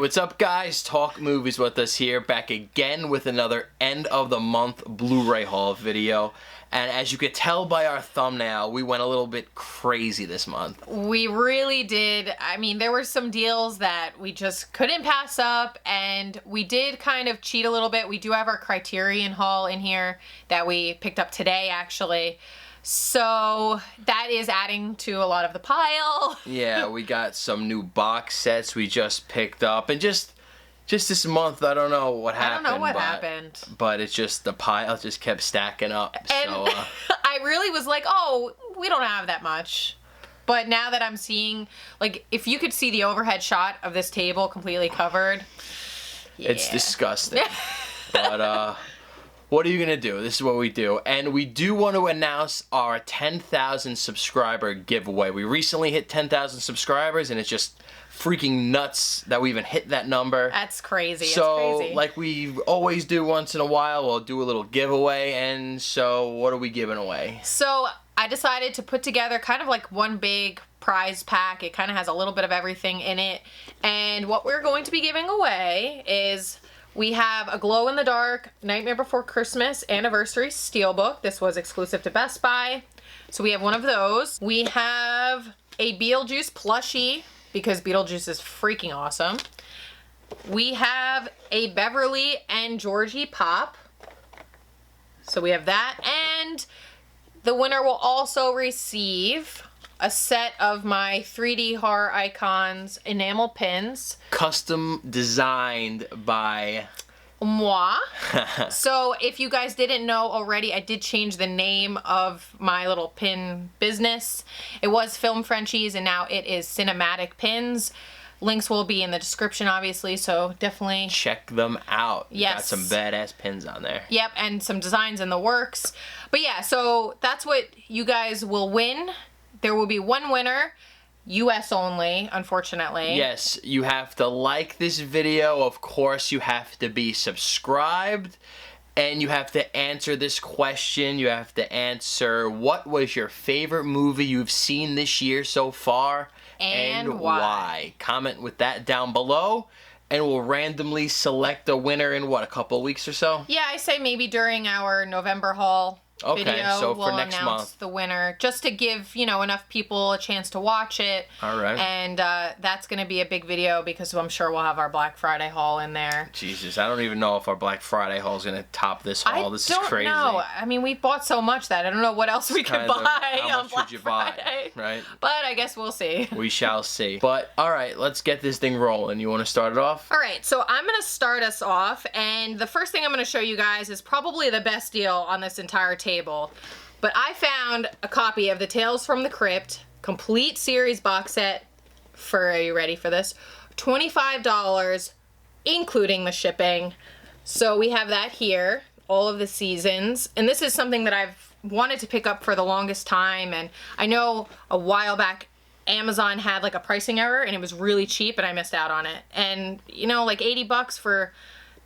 what's up guys? Talk Movies with us here, back again with another end of the month Blu-ray haul video. And as you could tell by our thumbnail, we went a little bit crazy this month. We really did. I mean, there were some deals that we just couldn't pass up, and we did kind of cheat a little bit. We do have our Criterion haul in here that we picked up today, actually. So that is adding to a lot of the pile. Yeah, we got some new box sets we just picked up, and just this month, I don't know what happened. I don't know what happened. But it's just, the pile just kept stacking up. And So, I really was like, oh, we don't have that much. But now that I'm seeing, like, if you could see the overhead shot of this table completely covered. Yeah. It's disgusting. But, what are you gonna do? This is what we do. And we do want to announce our 10,000 subscriber giveaway. We recently hit 10,000 subscribers, and it's just freaking nuts that we even hit that number. That's crazy. So, it's crazy. like we always do once in a while, we'll do a little giveaway. And so, what are we giving away? So, I decided to put together kind of like one big prize pack. It kind of has a little bit of everything in it. And what we're going to be giving away is... we have a glow-in-the-dark Nightmare Before Christmas Anniversary Steelbook. This was exclusive to Best Buy. So we have one of those. We have a Beetlejuice plushie, because Beetlejuice is freaking awesome. We have a Beverly and Georgie Pop. So we have that. And the winner will also receive a set of my 3D Horror Icons enamel pins. Custom designed by... moi. So if you guys didn't know already, I did change the name of my little pin business. It was Film Frenchies, and now it is Cinematic Pins. Links will be in the description, obviously, so definitely check them out. Yes. Got some badass pins on there. Yep, and some designs in the works. But yeah, so that's what you guys will win. There will be one winner, US only, unfortunately. Yes, you have to like this video. Of course, you have to be subscribed. And you have to answer this question. You have to answer, what was your favorite movie you've seen this year so far? And why? Comment with that down below. And we'll randomly select a winner in, what, a couple of weeks or so? Yeah, I say maybe during our November haul. Okay, video, so we'll for next announce month. the winner, just to give, you know, enough people a chance to watch it. All right. And that's going to be a big video, because I'm sure we'll have our Black Friday haul in there. Jesus, I don't even know if our Black Friday haul is going to top this haul. This is crazy. I don't know. I mean, we bought so much that I don't know what else we could buy on Black Friday. Right? But I guess we'll see. We shall see. But, all right, let's get this thing rolling. You want to start it off? All right, so I'm going to start us off, and the first thing I'm going to show you guys is probably the best deal on this entire table. But I found a copy of the Tales from the Crypt complete series box set for, are you ready for this? $25, including the shipping. So we have that here, all of the seasons. And this is something that I've wanted to pick up for the longest time. And I know a while back Amazon had like a pricing error and it was really cheap and I missed out on it. And you know, like $80 for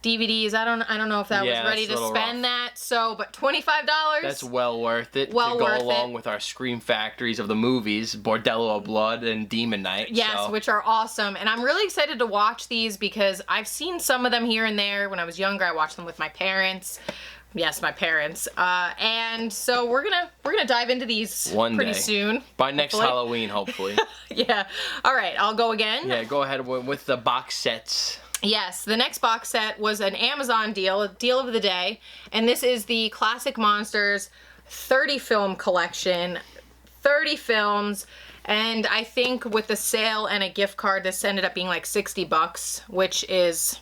DVDs, I don't know if that was ready to spend that. So, but $25. That's well worth it well to go worth along it. with our Scream Factories of the movies, Bordello of Blood and Demon Knight. Yes, so. which are awesome. And I'm really excited to watch these because I've seen some of them here and there. When I was younger, I watched them with my parents. Yes, my parents. And so we're gonna dive into these pretty soon. By next Halloween, hopefully. Yeah. All right, I'll go again. Yeah, go ahead with the box sets. Yes, the next box set was an Amazon deal, a deal of the day, and this is the Classic Monsters 30 film collection. 30 films, and I think with the sale and a gift card, this ended up being like $60, which is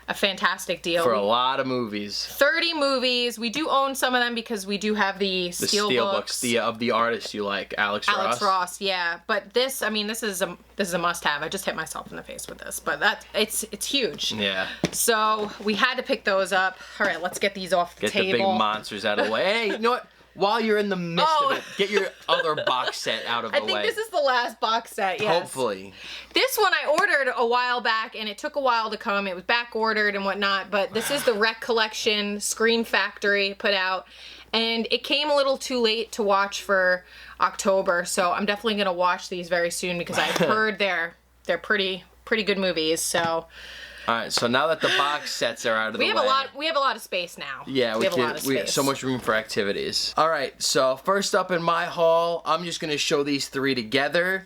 a fantastic deal. For a lot of movies. 30 movies. We do own some of them because we do have the steelbooks. Of the artist you like, Alex Ross. Alex Ross, yeah. But this, I mean, this is a must-have. I just hit myself in the face with this, but it's huge. Yeah. So we had to pick those up. All right, let's get these off the table. Get the big monsters out of the way. Hey, you know what? While you're in the midst of it, get your other box set out of the way. I think this is the last box set, yes. Hopefully. This one I ordered a while back, and it took a while to come. It was back ordered and whatnot, but this is the Rec Collection Scream Factory put out, and it came a little too late to watch for October, so I'm definitely going to watch these very soon because I've heard they're pretty pretty good movies. So All right, so now that the box sets are out of the way, we have a lot of space now. Yeah, we have so much room for activities. All right, so first up in my haul, I'm just gonna show these three together.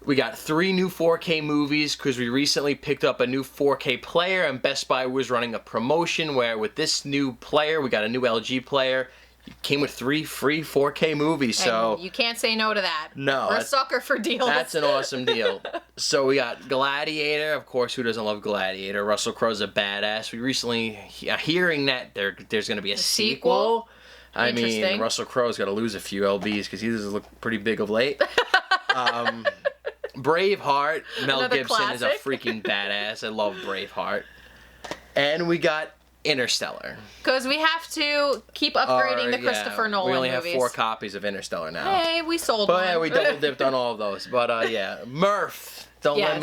We got 3 new 4K movies because we recently picked up a new 4K player, and Best Buy was running a promotion where with this new player, we got a new LG player. It came with 3 free 4K movies, so and you can't say no to that. No, we're a sucker for deals. That's an awesome deal. So we got Gladiator, of course. Who doesn't love Gladiator? Russell Crowe's a badass. We recently hearing that there's going to be a sequel. I mean, Russell Crowe's got to lose a few lbs because he does look pretty big of late. Braveheart. Mel Another Gibson classic. is a freaking badass. I love Braveheart. And we got Interstellar. Because we have to keep upgrading the Christopher Nolan movies. We only have 4 copies of Interstellar now. Hey, we sold but one. Yeah, we double dipped on all of those. But yeah, Murph. Don't let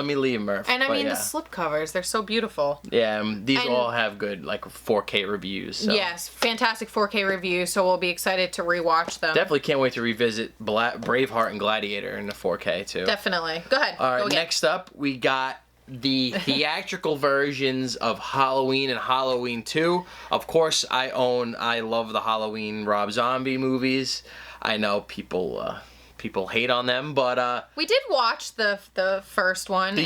me leave Murph. And I mean the slipcovers, they're so beautiful. Yeah, these all have good 4K reviews. So. Yes, fantastic 4K reviews. So we'll be excited to rewatch them. Definitely can't wait to revisit Braveheart and Gladiator in the 4K too. Definitely. Go ahead. All right. Next up, we got the theatrical versions of Halloween and Halloween 2. Of course, I love the Halloween Rob Zombie movies. I know people hate on them, but we did watch the first one.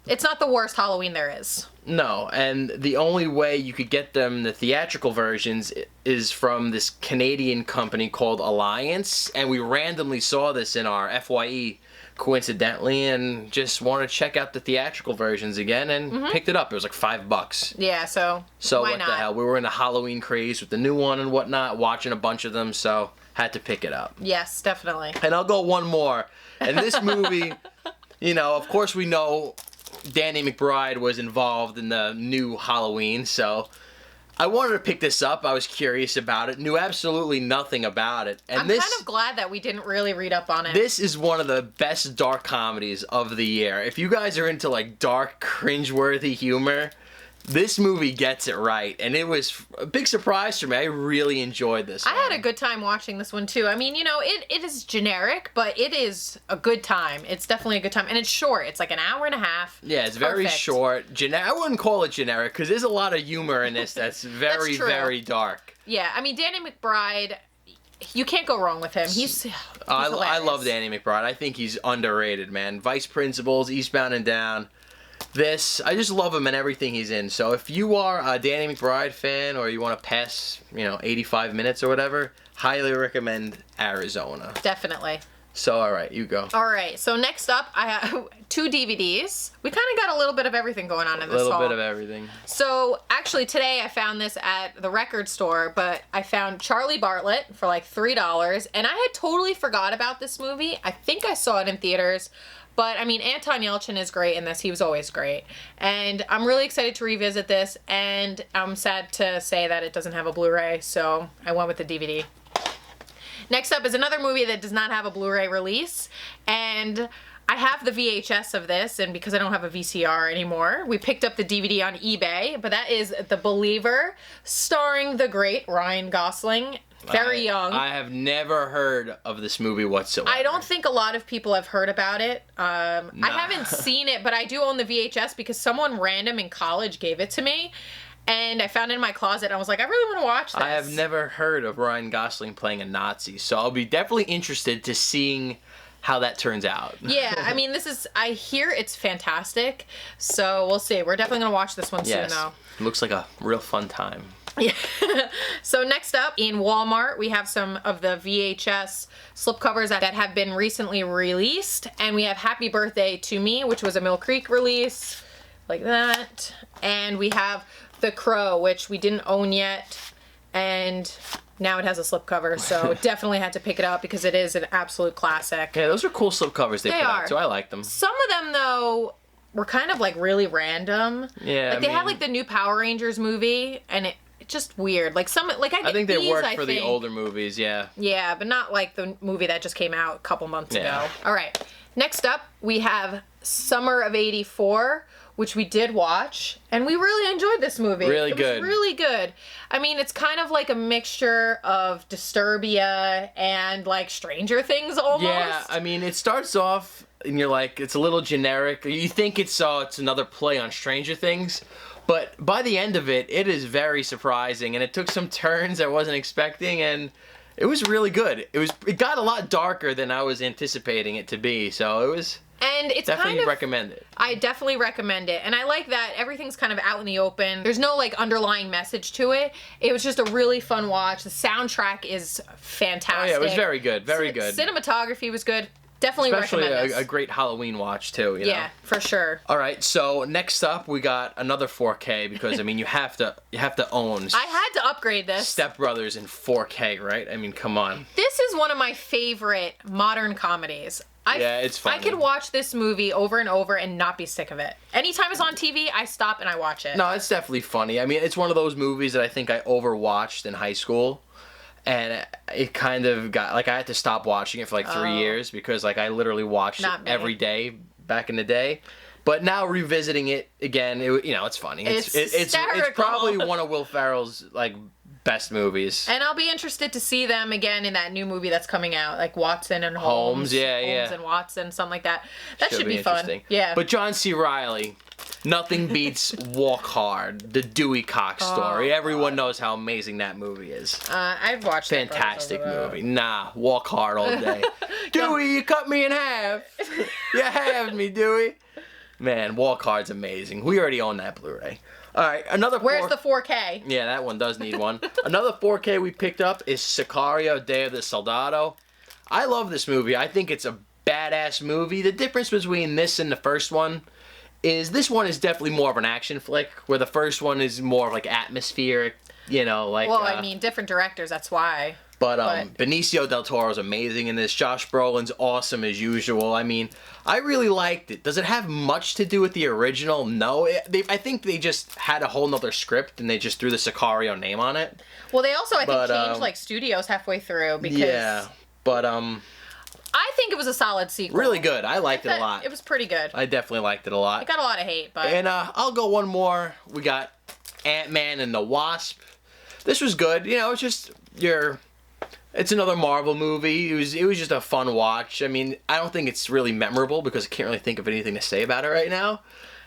It's not the worst Halloween there is. No, and the only way you could get them, the theatrical versions, is from this Canadian company called Alliance, and we randomly saw this in our FYE coincidentally and just wanted to check out the theatrical versions again and picked it up. It was like $5. Yeah, so why what not? The hell? We were in a Halloween craze with the new one and whatnot, watching a bunch of them, so had to pick it up. Yes, definitely. And I'll go one more. And this movie, of course we know Danny McBride was involved in the new Halloween, so I wanted to pick this up. I was curious about it. Knew absolutely nothing about it. And I'm kind of glad that we didn't really read up on it. This is one of the best dark comedies of the year. If you guys are into dark, cringeworthy humor, this movie gets it right, and it was a big surprise for me. I really enjoyed this one. I had a good time watching this one, too. I mean, it is generic, but it is a good time. It's definitely a good time, and it's short. It's like an hour and a half. Yeah, it's very short. I wouldn't call it generic, because there's a lot of humor in this that's very, very dark. Yeah, I mean, Danny McBride, you can't go wrong with him. He's I love Danny McBride. I think he's underrated, man. Vice Principals, Eastbound and Down. I just love him and everything he's in. So if you are a Danny McBride fan or you want to pass, 85 minutes or whatever, highly recommend Arizona. Definitely. So, all right, you go. All right, so next up, I have 2 DVDs. We kind of got a little bit of everything going on in this haul. A little bit of everything. So, actually, today I found this at the record store, but I found Charlie Bartlett for like $3, and I had totally forgot about this movie. I think I saw it in theaters. But, I mean, Anton Yelchin is great in this. He was always great. And I'm really excited to revisit this, and I'm sad to say that it doesn't have a Blu-ray, so I went with the DVD. Next up is another movie that does not have a Blu-ray release, and I have the VHS of this, and because I don't have a VCR anymore, we picked up the DVD on eBay, but that is The Believer, starring the great Ryan Gosling. Very young. I have never heard of this movie whatsoever. I don't think a lot of people have heard about it. I haven't seen it, but I do own the VHS because someone random in college gave it to me. And I found it in my closet, and I was like, I really want to watch this. I have never heard of Ryan Gosling playing a Nazi, so I'll be definitely interested to seeing how that turns out. Yeah, I mean, I hear it's fantastic, so we'll see. We're definitely going to watch this one soon, though. It looks like a real fun time. Yeah. So next up, in Walmart, we have some of the VHS slipcovers that have been recently released, and we have Happy Birthday to Me, which was a Mill Creek release, like that, and we have The Crow, which we didn't own yet, and now it has a slipcover, so definitely had to pick it up because it is an absolute classic. Yeah, those are cool slipcovers they put out, so I like them. Some of them, though, were kind of like really random. Yeah, they had like the new Power Rangers movie, and it's just weird. Like I think they work for the older movies, yeah. Yeah, but not like the movie that just came out a couple months ago. All right. Next up, we have Summer of '84, which we did watch, and we really enjoyed this movie. Really good. It was really good. I mean, it's kind of like a mixture of Disturbia and like Stranger Things almost. Yeah, I mean, it starts off and you're like, it's a little generic. You think it's another play on Stranger Things, but by the end of it, it is very surprising, and it took some turns I wasn't expecting, and it was really good. It got a lot darker than I was anticipating it to be, so it was. And it's definitely recommend it. I definitely recommend it. And I like that everything's kind of out in the open. There's no like underlying message to it. It was just a really fun watch. The soundtrack is fantastic. Oh yeah, it was very good. Very good. Cinematography was good. Definitely Especially recommend this. a great Halloween watch too, you know? Yeah, for sure. All right, so next up we got another 4K because I mean you have to own I had to upgrade this. Step Brothers in 4K, right? I mean, come on. This is one of my favorite modern comedies. Yeah, it's funny. I could watch this movie over and over and not be sick of it. Anytime it's on TV, I stop and I watch it. No, it's definitely funny. I mean, it's one of those movies that I think I overwatched in high school. And it kind of got, like, I had to stop watching it for like 3 years because, like, I literally watched it every day back in the day. But now revisiting it again, it's funny. It's probably one of Will Ferrell's, like, best movies. And I'll be interested to see them again in that new movie that's coming out, like Watson and Holmes. Holmes and Watson, something like that. That should be fun. Yeah. But John C. Reilly, nothing beats Walk Hard, the Dewey Cox story. Everyone knows how amazing that movie is. I've watched it. Fantastic movie. Nah, Walk Hard all day. Dewey, you cut me in half. You halved me, Dewey. Man, Walk Hard's amazing. We already own that Blu-ray. All right, Where's the 4K? Yeah, that one does need one. Another 4K we picked up is Sicario, Day of the Soldado. I love this movie. I think it's a badass movie. The difference between this and the first one is this one is definitely more of an action flick, where the first one is more like atmospheric, like... Well, I mean, different directors, that's why. But Benicio del Toro's amazing in this. Josh Brolin's awesome as usual. I mean, I really liked it. Does it have much to do with the original? No. I think they just had a whole nother script and they just threw the Sicario name on it. Well, they also, I think, changed, like, studios halfway through because... Yeah, but, I think it was a solid sequel. Really good. I liked it a lot. It was pretty good. I definitely liked it a lot. It got a lot of hate, but... And, I'll go one more. We got Ant-Man and the Wasp. This was good. It's just It's another Marvel movie. It was just a fun watch. I mean, I don't think it's really memorable because I can't really think of anything to say about it right now.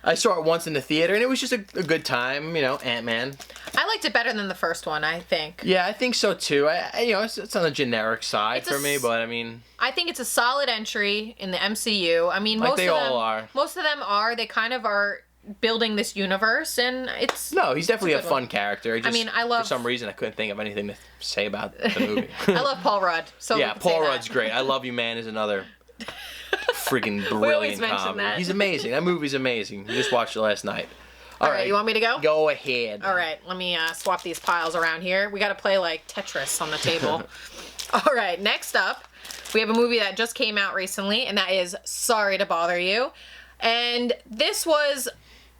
I saw it once in the theater, and it was just a good time, Ant-Man. I liked it better than the first one, I think. Yeah, I think so, too. It's on the generic side for me, but I mean... I think it's a solid entry in the MCU. I mean, most of them are. They kind of are building this universe, and it's... No, he's definitely a fun character. I love... For some reason, I couldn't think of anything to say about the movie. I love Paul Rudd, so yeah, Paul Rudd's great. I Love You, Man is another... friggin' brilliant comedy. That. He's amazing. That movie's amazing. We just watched it last night. All right, you want me to go? Go ahead. All right, let me swap these piles around here. We got to play like Tetris on the table. All right, next up, we have a movie that just came out recently, and that is Sorry to Bother You. And this was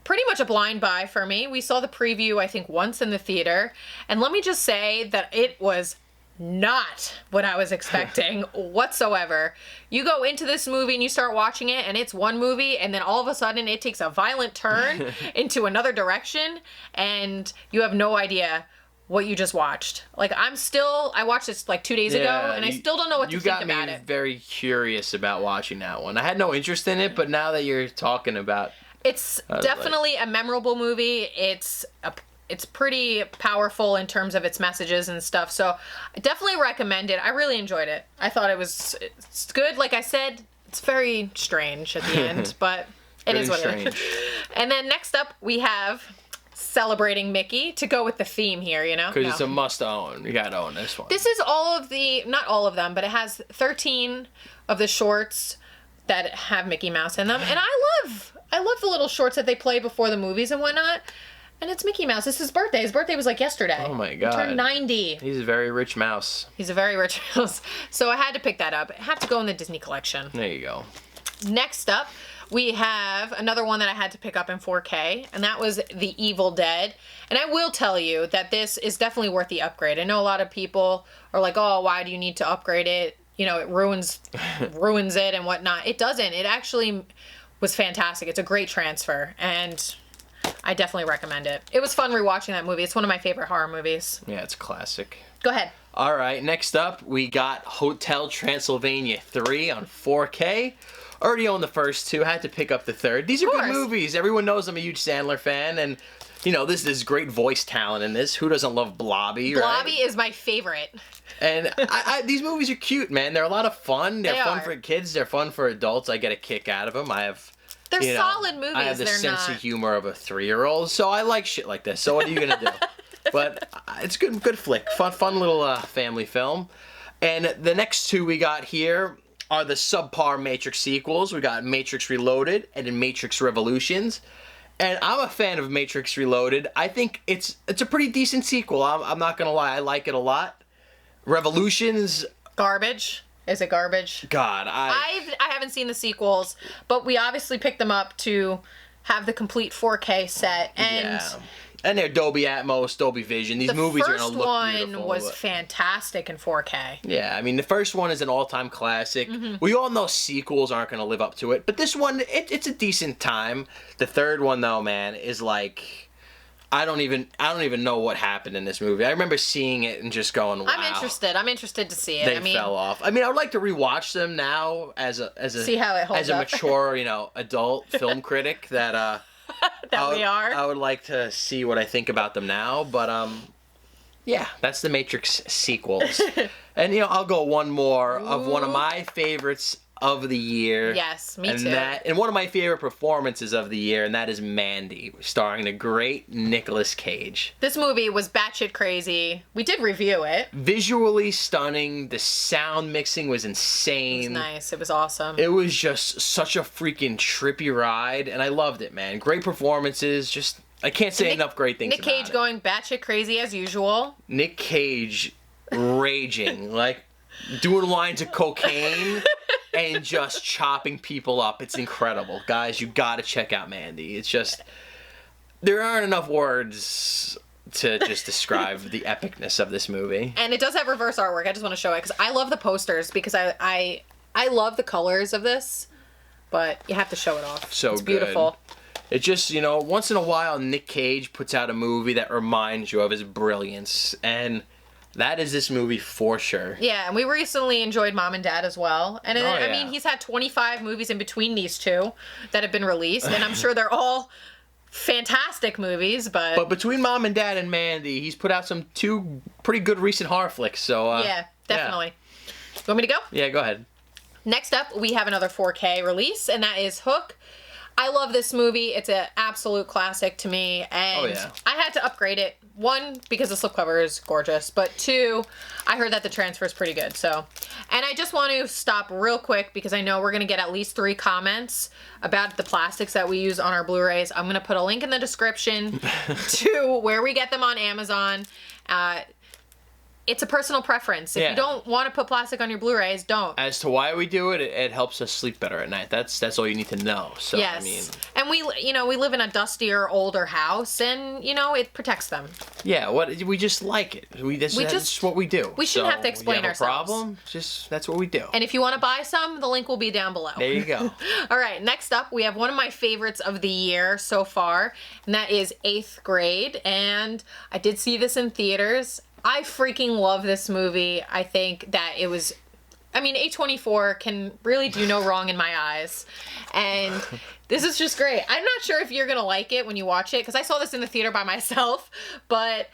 pretty much a blind buy for me. We saw the preview, I think, once in the theater. And let me just say that it was not what I was expecting whatsoever. You go into this movie and you start watching it and it's one movie, and then all of a sudden it takes a violent turn into another direction and you have no idea what you just watched. Like, I watched this like 2 days ago and I still don't know what to think about it. You got me very curious about watching that one. I had no interest in it, but now that you're talking about... It's definitely a memorable movie. It's pretty powerful in terms of its messages and stuff. So I definitely recommend it. I really enjoyed it. I thought it's good. Like I said, it's very strange at the end, but it is what it is. And then next up, we have Celebrating Mickey to go with the theme here, Because it's a must own. You gotta own this one. This is not all of them, but it has 13 of the shorts that have Mickey Mouse in them. And I love the little shorts that they play before the movies and whatnot. And it's Mickey Mouse. It's his birthday. His birthday was like yesterday. Oh my God. He turned 90. He's a very rich mouse. He's a very rich mouse. So I had to pick that up. I have to go in the Disney collection. There you go. Next up, we have another one that I had to pick up in 4K, and that was The Evil Dead. And I will tell you that this is definitely worth the upgrade. I know a lot of people are like, oh, why do you need to upgrade it? It ruins it and whatnot. It doesn't. It actually was fantastic. It's a great transfer, and I definitely recommend it. It was fun rewatching that movie. It's one of my favorite horror movies. Yeah, it's a classic. Go ahead. All right, next up, we got Hotel Transylvania 3 on 4K. already own the first two. Had to pick up the third. These are Of good course. movies. Everyone knows I'm a huge Sandler fan, and you know this great voice talent in this. Who doesn't love Blobby? Blobby right? is my favorite. And these movies are cute, man. They're a lot of fun. They're fun for kids. They're fun for adults. I get a kick out of them. They're solid movies. I have the They're sense not... of humor of a 3-year-old, so I like shit like this. So what are you gonna do? But it's good flick, fun little family film. And the next two we got here are the subpar Matrix sequels. We got Matrix Reloaded and Matrix Revolutions. And I'm a fan of Matrix Reloaded. I think it's a pretty decent sequel. I'm not gonna lie, I like it a lot. Revolutions, Garbage. Is it garbage? God, I haven't seen the sequels, but we obviously picked them up to have the complete 4K set, and and they're Dolby Atmos, Dolby Vision. These movies are gonna look beautiful. The first one was fantastic in 4K. Yeah, I mean the first one is an all-time classic. Mm-hmm. We all know sequels aren't gonna live up to it, but this one, it's a decent time. The third one though, man, is like. I don't even know what happened in this movie. I remember seeing it and just going, "Wow." I'm interested to see it. They fell off. I mean, I would like to rewatch them now as a see how it holds as a up. mature, adult film critic that I would like to see what I think about them now, but yeah, that's the Matrix sequels. And I'll go one more of one of my favorites of the year. Yes, me and too. And one of my favorite performances of the year, and that is Mandy, starring the great Nicolas Cage. This movie was batshit crazy. We did review it. Visually stunning. The sound mixing was insane. It was nice. It was awesome. It was just such a freaking trippy ride, and I loved it, man. Great performances. Just, I can't say enough great things Nick about Cage it. going batshit crazy as usual. Nick Cage raging, like doing lines of cocaine and just chopping people up. It's incredible. Guys, you gotta check out Mandy. It's just, there aren't enough words to just describe the epicness of this movie. And it does have reverse artwork. I just want to show it because I love the posters because I love the colors of this, but you have to show it off. So it's beautiful. It just, once in a while Nick Cage puts out a movie that reminds you of his brilliance, and that is this movie for sure. Yeah, and we recently enjoyed Mom and Dad as well. And I I mean, he's had 25 movies in between these two that have been released, and I'm sure they're all fantastic movies, But between Mom and Dad and Mandy, he's put out two pretty good recent horror flicks, so... yeah, definitely. You want me to go? Yeah, go ahead. Next up, we have another 4K release, and that is Hook. I love this movie. It's an absolute classic to me, and I had to upgrade it. One, because the slipcover is gorgeous, but two, I heard that the transfer is pretty good. So, and I just want to stop real quick because I know we're going to get at least 3 comments about the plastics that we use on our Blu-rays. I'm going to put a link in the description to where we get them on Amazon. It's a personal preference. If you don't want to put plastic on your Blu-rays, don't. As to why we do it, it helps us sleep better at night. That's all you need to know. So yes. I mean, and we live in a dustier, older house, and it protects them. Yeah, we just like it. That's just what we do. We shouldn't have to explain ourselves. A ourselves. problem? That's what we do. And if you want to buy some, the link will be down below. There you go. All right, next up, we have one of my favorites of the year so far, and that is 8th Grade. And I did see this in theaters. I freaking love this movie. I think that it was... A24 can really do no wrong in my eyes. And this is just great. I'm not sure if you're going to like it when you watch it, because I saw this in the theater by myself, but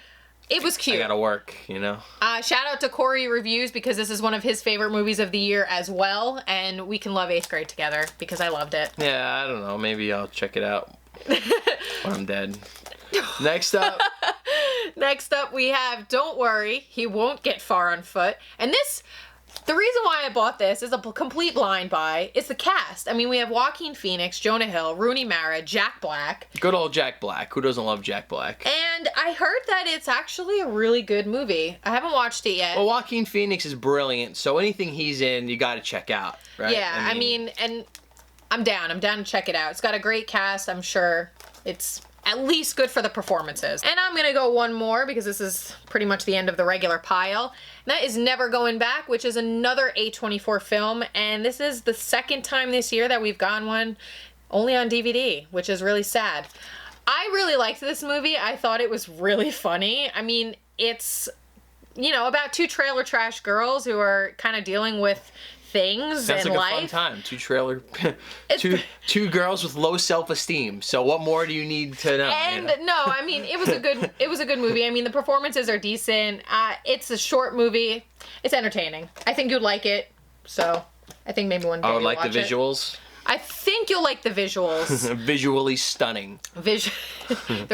it was cute. I gotta work, Shout out to Corey Reviews, because this is one of his favorite movies of the year as well, and we can love 8th Grade together, because I loved it. Yeah, I don't know. Maybe I'll check it out when I'm dead. Next up, we have Don't Worry, He Won't Get Far on Foot. And the reason why I bought this is a complete blind buy. It's the cast. We have Joaquin Phoenix, Jonah Hill, Rooney Mara, Jack Black. Good old Jack Black. Who doesn't love Jack Black? And I heard that it's actually a really good movie. I haven't watched it yet. Well, Joaquin Phoenix is brilliant, so anything he's in, you gotta check out, right? Yeah, and I'm down. I'm down to check it out. It's got a great cast. I'm sure it's at least good for the performances. And I'm gonna go one more because this is pretty much the end of the regular pile. And that is Never Going Back, which is another A24 film. And this is the second time this year that we've gotten one only on DVD, which is really sad. I really liked this movie. I thought it was really funny. It's, about 2 trailer trash girls who are kind of dealing with things Sounds in like life. a fun time. Two girls with low self-esteem. So what more do you need to know? And no, I mean it was a good movie. I mean the performances are decent. It's a short movie. It's entertaining. I think you'd like it. So I think maybe one day. I would like the watch it. visuals. I think you'll like the visuals. Visually stunning. There's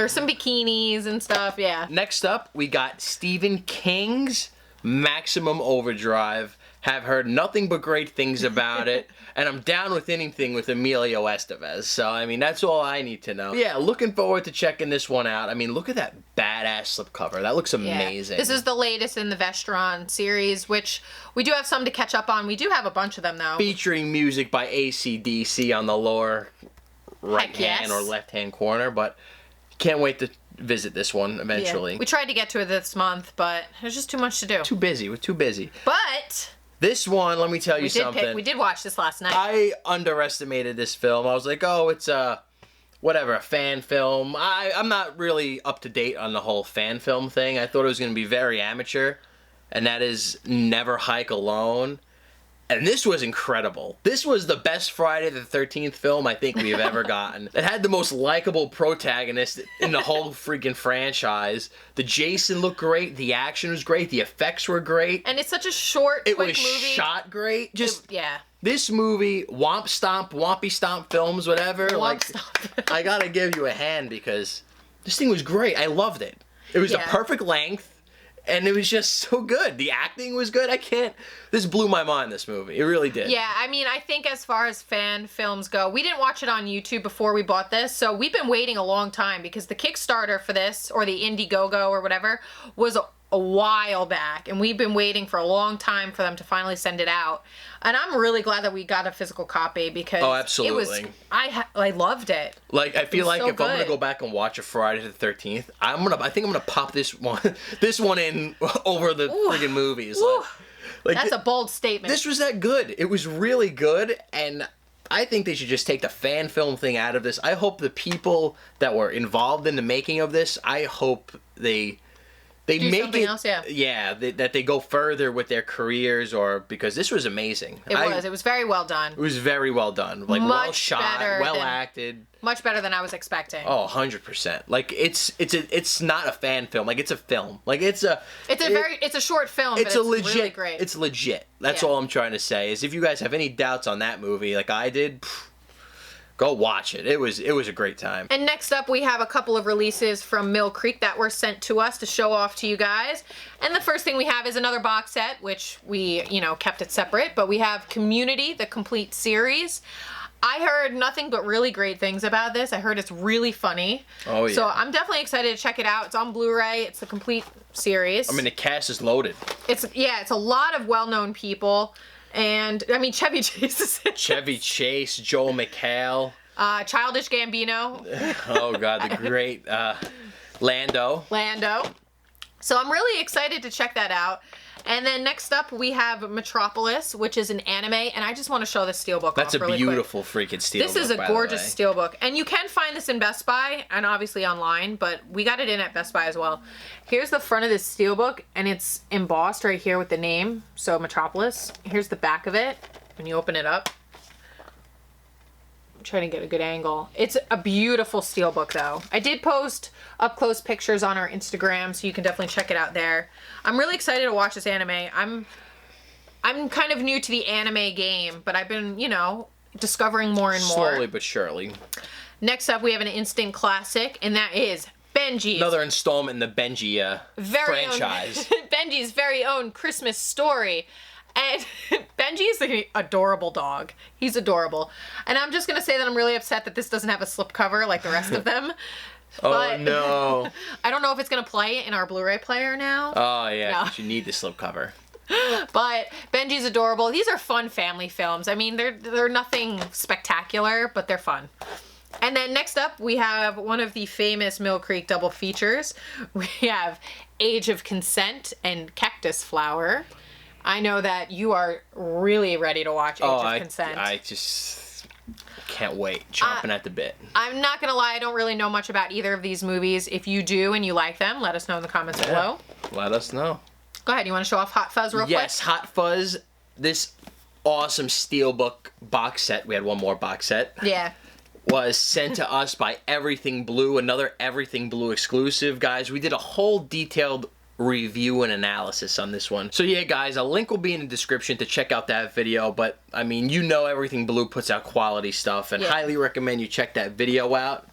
some bikinis and stuff. Yeah. Next up, we got Stephen King's Maximum Overdrive. Have heard nothing but great things about it, and I'm down with anything with Emilio Estevez. So, I mean, that's all I need to know. Yeah, looking forward to checking this one out. I mean, look at that badass slipcover. That looks amazing. This is the latest in the Vestron series, which we do have some to catch up on. We do have a bunch of them, though. Featuring music by AC/DC on the lower right-hand or left-hand corner, but can't wait to visit this one eventually. Yeah. We tried to get to it this month, but there's just too much to do. Too busy. We're too busy. But this one, let me tell you something. We did watch this last night. I underestimated this film. I was like, oh, it's a fan film. I'm not really up to date on the whole fan film thing. I thought it was going to be very amateur, and that is Never Hike Alone. And this was incredible. This was the best Friday the 13th film I think we've ever gotten. It had the most likable protagonist in the whole freaking franchise. The Jason looked great. The action was great. The effects were great. And it's such a short, quick movie. It was shot great. Yeah. This movie, Womp Stomp, Wompy Stomp Films, whatever. Womp Stomp. I gotta give you a hand because this thing was great. I loved it. It was the perfect length. And it was just so good. The acting was good. This blew my mind, this movie. It really did. Yeah, I mean, I think as far as fan films go, we didn't watch it on YouTube before we bought this, so we've been waiting a long time because the Kickstarter for this, or the Indiegogo or whatever, was a while back, and we've been waiting for a long time for them to finally send it out. And I'm really glad that we got a physical copy because absolutely. I loved it. Like I feel like if I'm gonna go back and watch a Friday the 13th, I think I'm gonna pop this one in over the friggin' movies. Like that's a bold statement. This was that good. It was really good, and I think they should just take the fan film thing out of this. I hope the people that were involved in the making of this, I hope they do make something it, else, that they go further with their careers, or because this was amazing. It was very well done. It was very well done, like well shot, well acted. Much better than I was expecting. Oh, 100%. Like it's not a fan film. Like it's a film. Like it's a short film. It's but a legit. Really great. It's legit. That's all I'm trying to say. Is if you guys have any doubts on that movie, like I did. Go watch it. It was a great time. And next up, we have a couple of releases from Mill Creek that were sent to us to show off to you guys. And the first thing we have is another box set, which we, kept it separate. But we have Community, the complete series. I heard nothing but really great things about this. I heard it's really funny. Oh, yeah. So I'm definitely excited to check it out. It's on Blu-ray. It's the complete series. I mean, the cast is loaded. It's a lot of well-known people. And, I mean, Chevy Chase is in Chevy Chase, Joel McHale. Childish Gambino. Oh, God, the great Lando. So I'm really excited to check that out. And then next up, we have Metropolis, which is an anime. And I just want to show this steelbook That's off really a beautiful freaking steelbook, This is a gorgeous steelbook. And you can find this in Best Buy and obviously online, but we got it in at Best Buy as well. Here's the front of this steelbook, and it's embossed right here with the name. So Metropolis. Here's the back of it when you open it up. I'm trying to get a good angle. It's a beautiful steelbook, though. I did post up-close pictures on our Instagram, so you can definitely check it out there. I'm really excited to watch this anime. I'm kind of new to the anime game, but I've been, discovering more and more. Slowly but surely. Next up, we have an instant classic, and that is Benji's. Another installment in the Benji franchise. Benji's very own Christmas story. And Benji is an adorable dog. He's adorable. And I'm just going to say that I'm really upset that this doesn't have a slipcover like the rest of them. Oh, no. I don't know if it's going to play in our Blu-ray player now. Oh, yeah, no. You need the slipcover. But Benji's adorable. These are fun family films. I mean, they're nothing spectacular, but they're fun. And then next up, we have one of the famous Mill Creek double features. We have Age of Consent and Cactus Flower. I know that you are really ready to watch Age of Consent. I just can't wait. Chomping at the bit. I'm not going to lie. I don't really know much about either of these movies. If you do and you like them, let us know in the comments below. Let us know. Go ahead. You want to show off Hot Fuzz real quick? Yes, Hot Fuzz. This awesome Steelbook box set. We had one more box set. Yeah. Was sent to us by Everything Blue, another Everything Blue exclusive. Guys, we did a whole detailed review and analysis on this one. So yeah, guys, a link will be in the description to check out that video, but I mean, you know Everything Blue puts out quality stuff, and highly recommend you check that video out,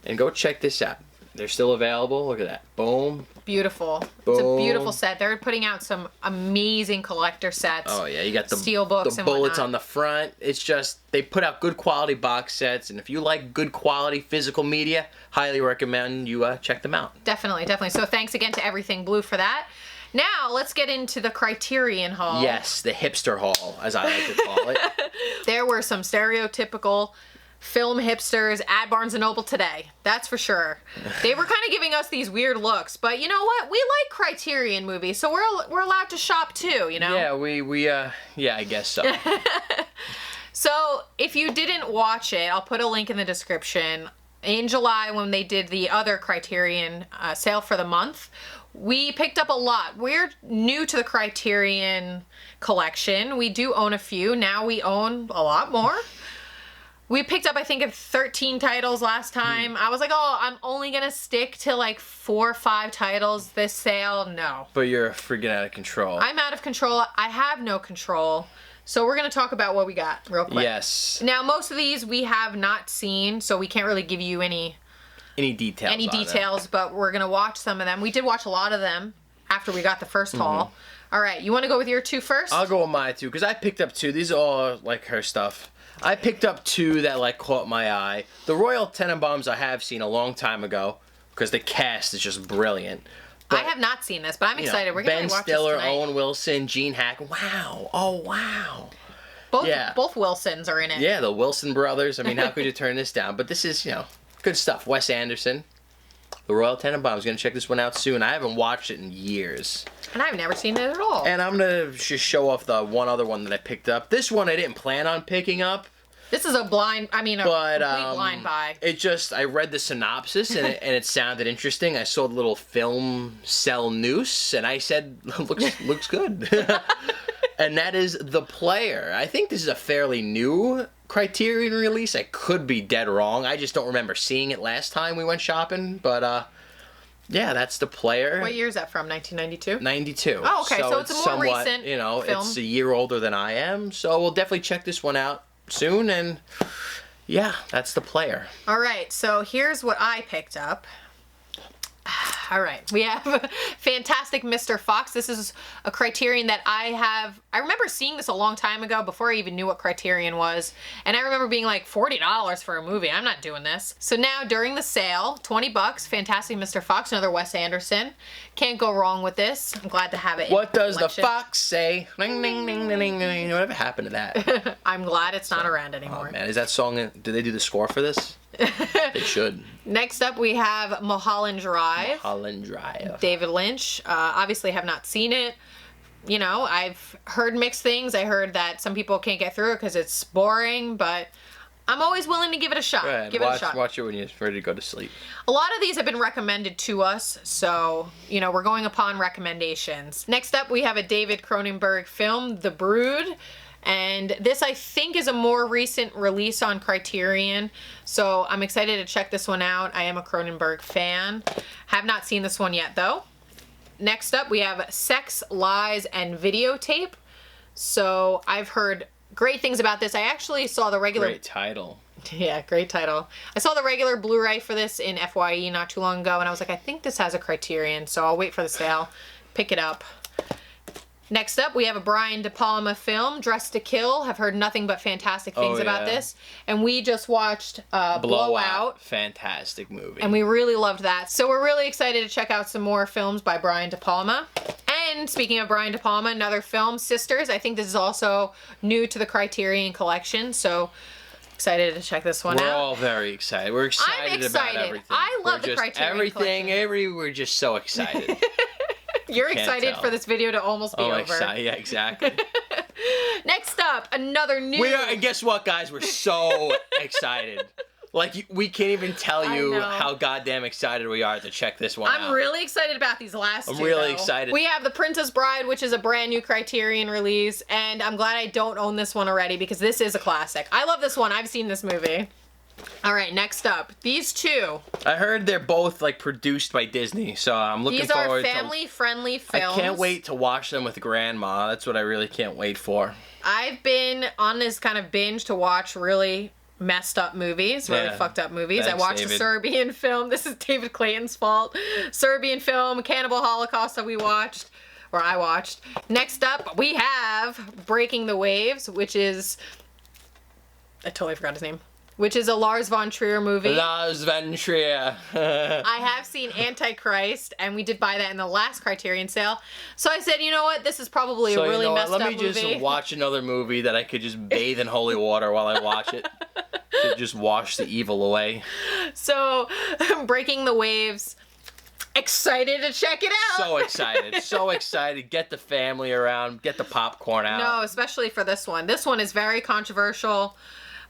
and go check this out. They're still available. Look at that. Boom. Beautiful. Boom. It's a beautiful set. They're putting out some amazing collector sets. Oh yeah, you got the steel books, the and bullets whatnot. on the front. It's just, they put out good quality box sets, and if you like good quality physical media, highly recommend you check them out. Definitely, definitely. So thanks again to Everything Blue for that. Now let's get into the Criterion haul. Yes, the hipster haul, as I like to call it. There were some stereotypical film hipsters at Barnes & Noble today. That's for sure. They were kind of giving us these weird looks, but you know what? We like Criterion movies, so we're allowed to shop too, you know? Yeah, yeah, I guess so. So if you didn't watch it, I'll put a link in the description. In July, when they did the other Criterion sale for the month, we picked up a lot. We're new to the Criterion collection. We do own a few. Now we own a lot more. We picked up, I think, 13 titles last time. I was like, oh, I'm only going to stick to like 4 or 5 titles this sale. No. But you're freaking out of control. I'm out of control. I have no control. So we're going to talk about what we got real quick. Yes. Now, most of these we have not seen, so we can't really give you any details, but we're going to watch some of them. We did watch a lot of them after we got the first haul. All right, you want to go with your 2 first? I'll go with my 2, because I picked up 2. These are all like her stuff. I picked up 2 that like caught my eye. The Royal Tenenbaums I have seen a long time ago, because the cast is just brilliant. But, I have not seen this, but I'm excited. We're going Ben to watch Stiller, this tonight. Owen Wilson, Gene Hack. Wow. Oh, wow. Both Wilsons are in it. Yeah, the Wilson brothers. I mean, how could you turn this down? But this is, good stuff. Wes Anderson. The Royal Tenenbaums. Going to check this one out soon. I haven't watched it in years. And I've never seen it at all. And I'm going to just show off the one other one that I picked up. This one I didn't plan on picking up. This is a complete blind buy. It just, I read the synopsis and it sounded interesting. I saw the little film cell noose and I said, looks good. And that is The Player. I think this is a fairly new Criterion release. I could be dead wrong. I just don't remember seeing it last time we went shopping. But yeah, that's The Player. What year is that from? 1992? 92. Oh, okay. So it's a more somewhat, recent film. It's a year older than I am. So we'll definitely check this one out soon. And yeah, that's The Player. All right. So here's what I picked up. All right, we have Fantastic Mr. Fox. This is a Criterion that I remember seeing this a long time ago before I even knew what Criterion was. And I remember being like, $40 for a movie. I'm not doing this. So now during the sale, $20, Fantastic Mr. Fox, another Wes Anderson. Can't go wrong with this. I'm glad to have it. What does the collection. fox say? Ding, ding, ding, ding, ding, ding. Whatever happened to that? I'm glad it's not around anymore. Oh man, is that song, did they do the score for this? They should. Next up, we have Mulholland Drive. Mulholland Drive. David Lynch. Obviously have not seen it. You know, I've heard mixed things. I heard that some people can't get through it because it's boring, but I'm always willing to give it a shot. Go ahead, Give it a shot. Watch it when you're ready to go to sleep. A lot of these have been recommended to us, so, you know, we're going upon recommendations. Next up, we have a David Cronenberg film, The Brood. And this, I think, is a more recent release on Criterion. So I'm excited to check this one out. I am a Cronenberg fan. Have not seen this one yet, though. Next up, we have Sex, Lies, and Videotape. So I've heard great things about this. I actually saw the regular... Great title. Yeah, great title. I saw the regular Blu-ray for this in FYE not too long ago, and I was like, I think this has a Criterion, so I'll wait for the sale, pick it up. Next up, we have a Brian De Palma film, Dressed to Kill. Have heard nothing but fantastic things about this. And we just watched Blowout. Fantastic movie. And we really loved that. So we're really excited to check out some more films by Brian De Palma. And speaking of Brian De Palma, another film, Sisters. I think this is also new to the Criterion collection. So excited to check this one out. We're all very excited. We're excited about everything. I love the Criterion collection. We're just so excited. You're excited for this video to almost be over. Excited. Yeah, exactly. Next up, another new... And guess what, guys? We're so excited. Like, we can't even tell I you know. how goddamn excited we are to check this one out. I'm really excited about these last two. I'm really though. excited. We have The Princess Bride, which is a brand new Criterion release, and I'm glad I don't own this one already because this is a classic. I love this one. I've seen this movie. All right, next up, these two. I heard they're both, like, produced by Disney, so I'm looking These are forward to... family-friendly films. I can't wait to watch them with Grandma. That's what I really can't wait for. I've been on this kind of binge to watch really messed up movies, really fucked up movies. Thanks, I watched David. a Serbian film. This is David Clayton's fault. Serbian film, Cannibal Holocaust that we watched, or I watched. Next up, we have Breaking the Waves, which is... I totally forgot his name. Which is a Lars von Trier movie. Lars von Trier. I have seen Antichrist, and we did buy that in the last Criterion sale. So I said, you know what? This is probably a really messed up movie. Let me just watch another movie that I could just bathe in holy water while I watch it. To just wash the evil away. So, Breaking the Waves. Excited to check it out. So excited. So excited. Get the family around. Get the popcorn out. No, especially for this one. This one is very controversial.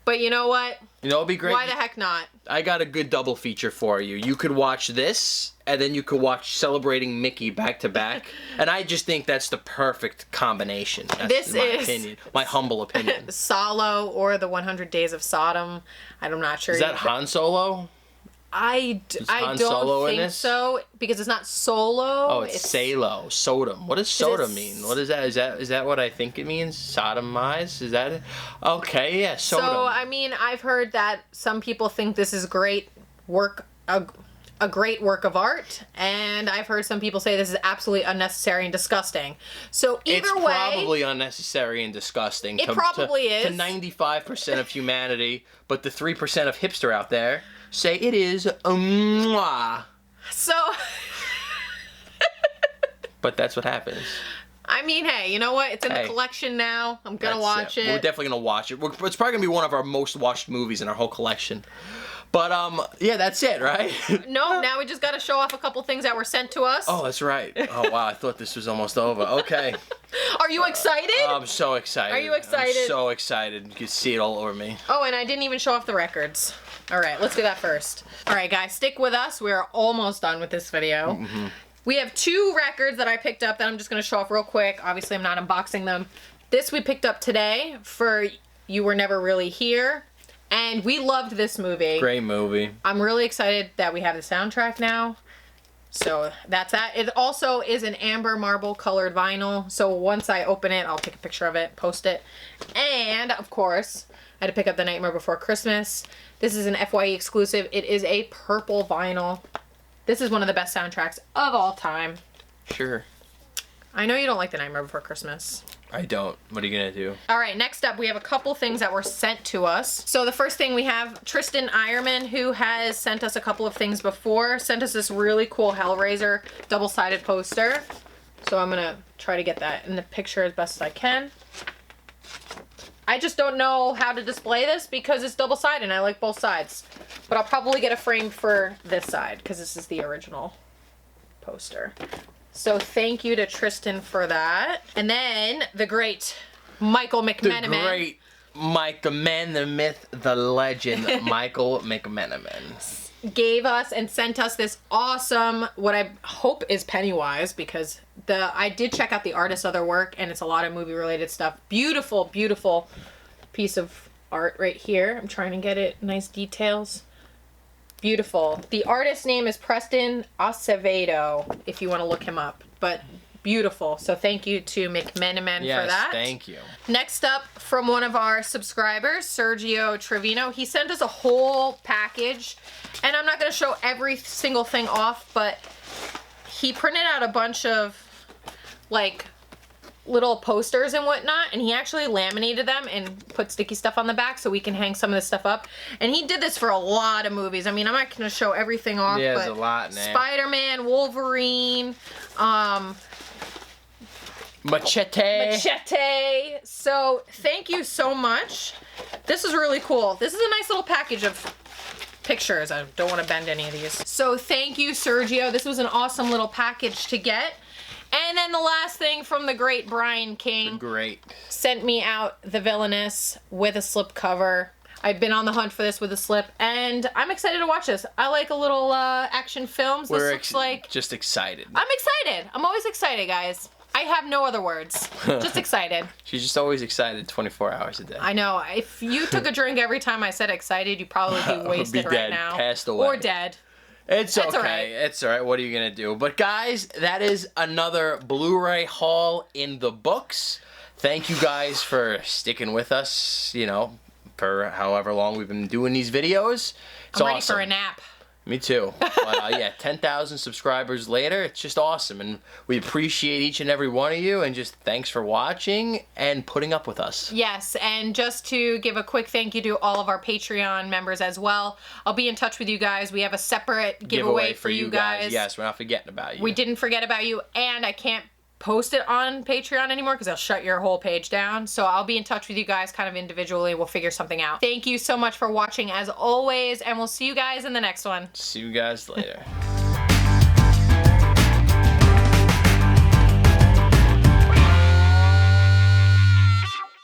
But you know what? You know, it'd be great. Why the heck not? I got a good double feature for you. You could watch this, and then you could watch Celebrating Mickey back to back. And I just think that's the perfect combination. That's my opinion. My humble opinion. Solo or the 100 Days of Sodom. I'm not sure. Is that Han Solo? I Han Solo don't in think this? so, because it's not Solo. Oh, it's Salo. Sodom. What does Sodom mean? What is that? Is that what I think it means? Sodomize? Is that it? Okay, yeah, Sodom. So, I mean, I've heard that some people think this is great work, a great work of art, and I've heard some people say this is absolutely unnecessary and disgusting. So either it's way, probably unnecessary and disgusting. It probably is. To 95% of humanity, but the 3% of hipster out there say it is mwah. So, but that's what happens. I mean, hey, you know what? It's in the collection now. I'm gonna watch it. We're definitely gonna watch it. It's probably gonna be one of our most watched movies in our whole collection. But yeah, that's it, right? No, now we just gotta show off a couple things that were sent to us. Oh, that's right. Oh wow, I thought this was almost over. Okay. Are you excited? I'm so excited. Are you excited? I'm so excited. You can see it all over me. Oh, and I didn't even show off the records. All right, let's do that first. All right, guys, stick with us. We're almost done with this video. Mm-hmm. We have 2 records that I picked up that I'm just going to show off real quick. Obviously, I'm not unboxing them. This we picked up today for You Were Never Really Here. And we loved this movie. Great movie. I'm really excited that we have the soundtrack now. So that's that. It also is an amber marble colored vinyl. So once I open it, I'll take a picture of it, post it. And, of course, I had to pick up The Nightmare Before Christmas. This is an FYE exclusive. It is a purple vinyl. This is one of the best soundtracks of all time. Sure. I know you don't like The Nightmare Before Christmas. I don't. What are you going to do? All right, next up, we have a couple things that were sent to us. So the first thing we have Tristan Ironman, who has sent us a couple of things before, sent us this really cool Hellraiser double-sided poster. So I'm going to try to get that in the picture as best as I can. I just don't know how to display this because it's double-sided and I like both sides. But I'll probably get a frame for this side because this is the original poster. So thank you to Tristan for that. And then the great Michael McMenamin. The great Mike, the man, the myth, the legend, Michael McMenamin. Gave us and sent us this awesome, what I hope is Pennywise, because I did check out the artist's other work and it's a lot of movie related stuff. Beautiful, beautiful piece of art right here. I'm trying to get it, nice details. Beautiful. The artist's name is Preston Acevedo, if you want to look him up. But beautiful. So thank you to McMenamin for that. Yes, thank you. Next up, from one of our subscribers, Sergio Trevino. He sent us a whole package. And I'm not going to show every single thing off, but he printed out a bunch of, like, little posters and whatnot, and he actually laminated them and put sticky stuff on the back so we can hang some of this stuff up. And he did this for a lot of movies. I mean, I'm not going to show everything off, yeah, but there's a lot, man. Spider-Man, Wolverine, Machete. So, thank you so much. This is really cool. This is a nice little package of pictures. I don't want to bend any of these. So, thank you, Sergio. This was an awesome little package to get. And then the last thing from the great Brian King. Great. Sent me out The Villainous with a slipcover. I've been on the hunt for this with a slip, and I'm excited to watch this. I like a little action films. This looks like... just excited. I'm excited. I'm always excited, guys. I have no other words. Just excited. She's just always excited 24 hours a day. I know. If you took a drink every time I said excited, you'd probably be wasted be dead, right now. passed away. Or dead. It's That's okay. all right. It's all right. What are you going to do? But guys, that is another Blu-ray haul in the books. Thank you guys for sticking with us, you know, for however long we've been doing these videos. It's I'm ready awesome. for a nap. Me too. But yeah, 10,000 subscribers later, it's just awesome. And we appreciate each and every one of you. And just thanks for watching and putting up with us. Yes, and just to give a quick thank you to all of our Patreon members as well. I'll be in touch with you guys. We have a separate giveaway for you guys. Yes, we're not forgetting about you. We didn't forget about you, and I can't post it on Patreon anymore because they'll shut your whole page down. So I'll be in touch with you guys kind of individually. We'll figure something out. Thank you so much for watching as always, and we'll see you guys in the next one. See you guys later.